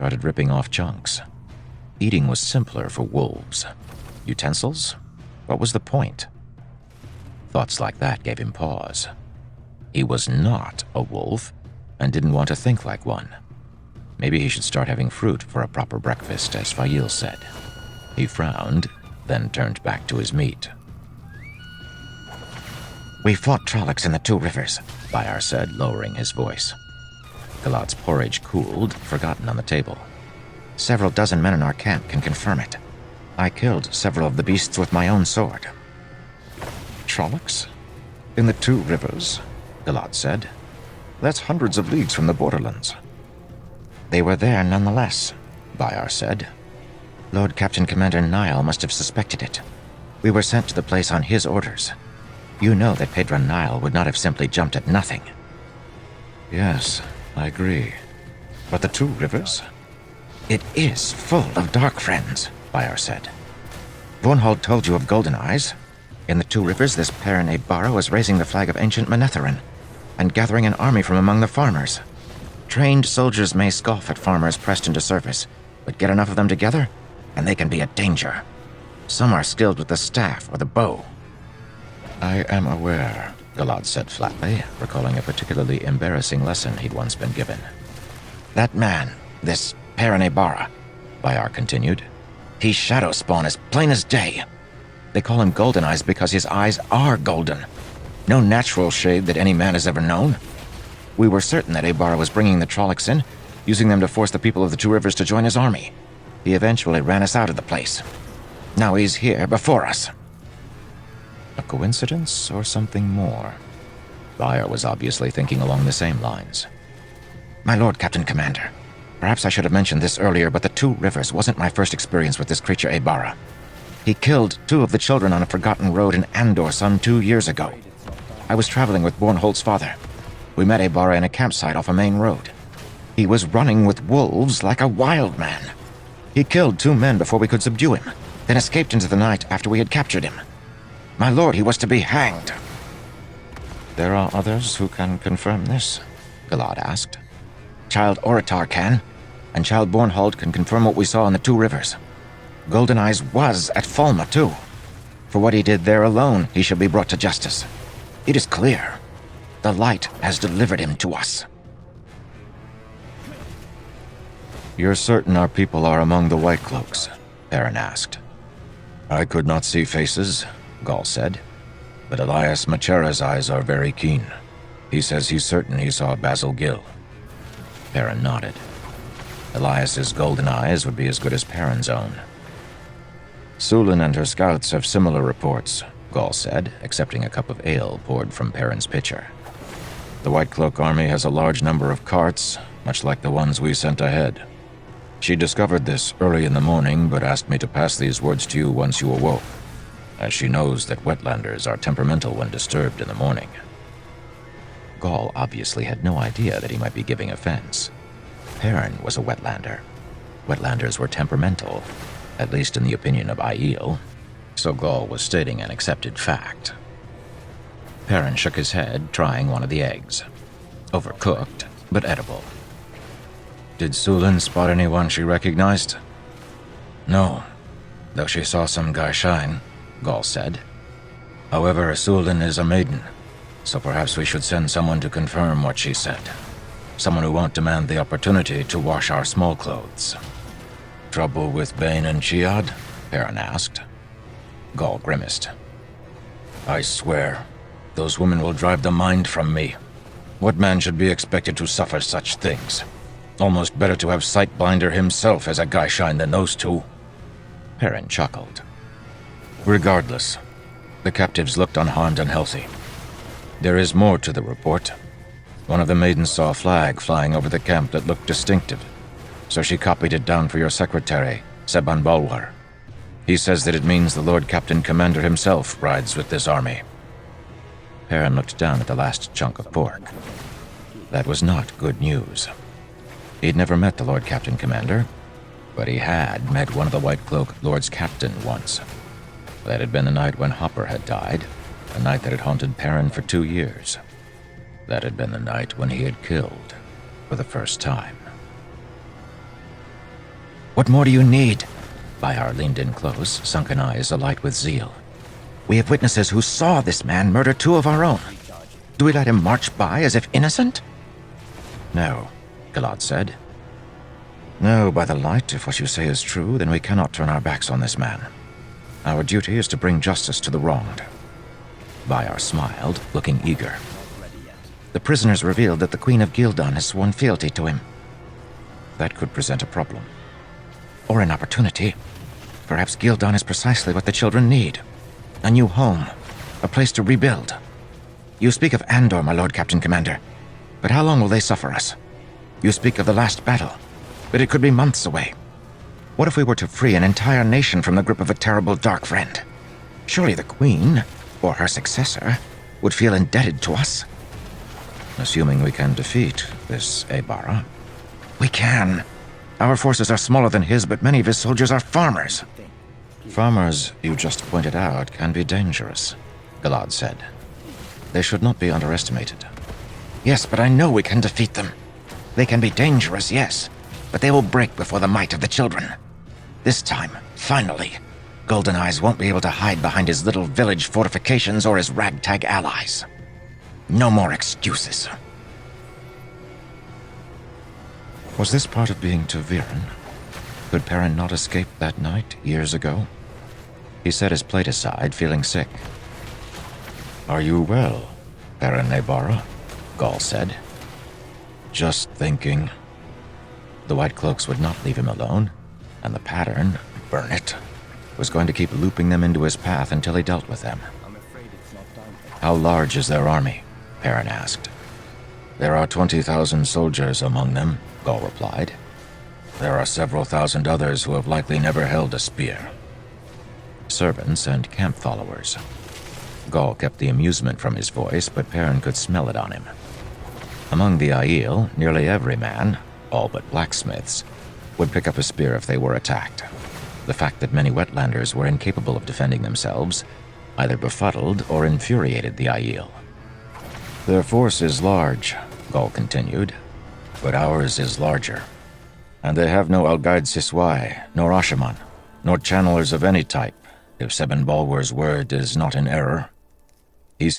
started ripping off chunks. Eating was simpler for wolves. Utensils? What was the point? Thoughts like that gave him pause. He was not a wolf and didn't want to think like one. Maybe he should start having fruit for a proper breakfast, as Fail said. He frowned, then turned back to his meat. We fought Trollocs in the Two Rivers, Bayar said, lowering his voice. Galad's porridge cooled, forgotten on the table. Several dozen men in our camp can confirm it. I killed several of the beasts with my own sword. Trollocs? In the Two Rivers? Galad said. That's hundreds of leagues from the borderlands. They were there nonetheless, Bayar said. Lord Captain Commander Niall must have suspected it. We were sent to the place on his orders. You know that Pedron Niall would not have simply jumped at nothing. Yes, I agree. But the Two Rivers? It is full of dark friends, Bayar said. Vornhold told you of Golden Eyes. In the Two Rivers, this Perrin Barrow is raising the flag of ancient Manetherin and gathering an army from among the farmers. Trained soldiers may scoff at farmers pressed into service, but get enough of them together, and they can be a danger. Some are skilled with the staff or the bow. I am aware, Galad said flatly, recalling a particularly embarrassing lesson he'd once been given. That man, this Perrin Barra, Bayar continued. He's shadow spawn as plain as day. They call him Golden Eyes because his eyes are golden. No natural shade that any man has ever known. We were certain that Abara was bringing the Trollocs in, using them to force the people of the Two Rivers to join his army. He eventually ran us out of the place. Now he's here before us. A coincidence or something more? Bayar was obviously thinking along the same lines. My lord, Captain Commander, perhaps I should have mentioned this earlier, but the Two Rivers wasn't my first experience with this creature Abara. He killed 2 of the children on a forgotten road in Andor some 2 years ago. I was traveling with Bornhold's father. We met Abara in a campsite off a main road. He was running with wolves like a wild man. He killed 2 men before we could subdue him, then escaped into the night after we had captured him. My lord, he was to be hanged. There are others who can confirm this? Galad asked. Child Oratar can, and Child Bornhold can confirm what we saw in the Two Rivers. Golden Eyes was at Falma, too. For what he did there alone, he shall be brought to justice. It is clear. The light has delivered him to us. You're certain our people are among the White Cloaks? Perrin asked. I could not see faces, Gaul said, but Elias Machera's eyes are very keen. He says he's certain he saw Basil Gill. Perrin nodded. Elias's golden eyes would be as good as Perrin's own. Sulin and her scouts have similar reports, Gaul said, accepting a cup of ale poured from Perrin's pitcher. The White Cloak army has a large number of carts, much like the ones we sent ahead. She discovered this early in the morning, but asked me to pass these words to you once you awoke, as she knows that wetlanders are temperamental when disturbed in the morning. Gaul obviously had no idea that he might be giving offense. Perrin was a wetlander. Wetlanders were temperamental, at least in the opinion of Aiel, so Gaul was stating an accepted fact. Perrin shook his head, trying one of the eggs. Overcooked, but edible. Did Sulin spot anyone she recognized? No, though she saw some guy shine, Gaul said. However, Sulin is a maiden, so perhaps we should send someone to confirm what she said. Someone who won't demand the opportunity to wash our small clothes. Trouble with Bane and Chiad? Perrin asked. Gaul grimaced. I swear, those women will drive the mind from me. What man should be expected to suffer such things? Almost better to have Sightblinder himself as a guy shine than those 2. Perrin chuckled. Regardless, the captives looked unharmed and healthy. There is more to the report. One of the maidens saw a flag flying over the camp that looked distinctive, so she copied it down for your secretary, Seban Balwar. He says that it means the Lord Captain Commander himself rides with this army. Perrin looked down at the last chunk of pork. That was not good news. He'd never met the Lord Captain Commander, but he had met one of the White Cloak Lords Captain once. That had been the night when Hopper had died, a night that had haunted Perrin for 2 years. That had been the night when he had killed for the first time. What more do you need? Bayar leaned in close, sunken eyes alight with zeal. We have witnesses who saw this man murder 2 of our own. Do we let him march by as if innocent? No, Gilad said. No, by the light, if what you say is true, then we cannot turn our backs on this man. Our duty is to bring justice to the wronged. Bayar smiled, looking eager. The prisoners revealed that the Queen of Gildan has sworn fealty to him. That could present a problem. Or an opportunity. Perhaps Gildan is precisely what the children need. A new home. A place to rebuild. You speak of Andor, my Lord Captain Commander. But how long will they suffer us? You speak of the last battle. But it could be months away. What if we were to free an entire nation from the grip of a terrible dark friend? Surely the Queen, or her successor, would feel indebted to us. Assuming we can defeat this Aybara. We can. Our forces are smaller than his, but many of his soldiers are farmers. Farmers, you just pointed out, can be dangerous, Gilad said. They should not be underestimated. Yes, but I know we can defeat them. They can be dangerous, yes, but they will break before the might of the children. This time, finally, Golden Eyes won't be able to hide behind his little village fortifications or his ragtag allies. No more excuses. Was this part of being Taviran? Could Perrin not escape that night, years ago? He set his plate aside, feeling sick. Are you well, Perrin Aybara? Gaul said. Just thinking. The White Cloaks would not leave him alone, and the pattern, burn it, was going to keep looping them into his path until he dealt with them. How large is their army? Perrin asked. There are 20,000 soldiers among them, Gaul replied. There are several thousand others who have likely never held a spear. Servants and camp followers. Gaul kept the amusement from his voice, but Perrin could smell it on him. Among the Aiel, nearly every man, all but blacksmiths, would pick up a spear if they were attacked. The fact that many wetlanders were incapable of defending themselves either befuddled or infuriated the Aiel. Their force is large, Gaul continued, but ours is larger. And they have no Algaid Siswai, nor Ashaman, nor channelers of any type, if Sebin Balwer's word is not in error.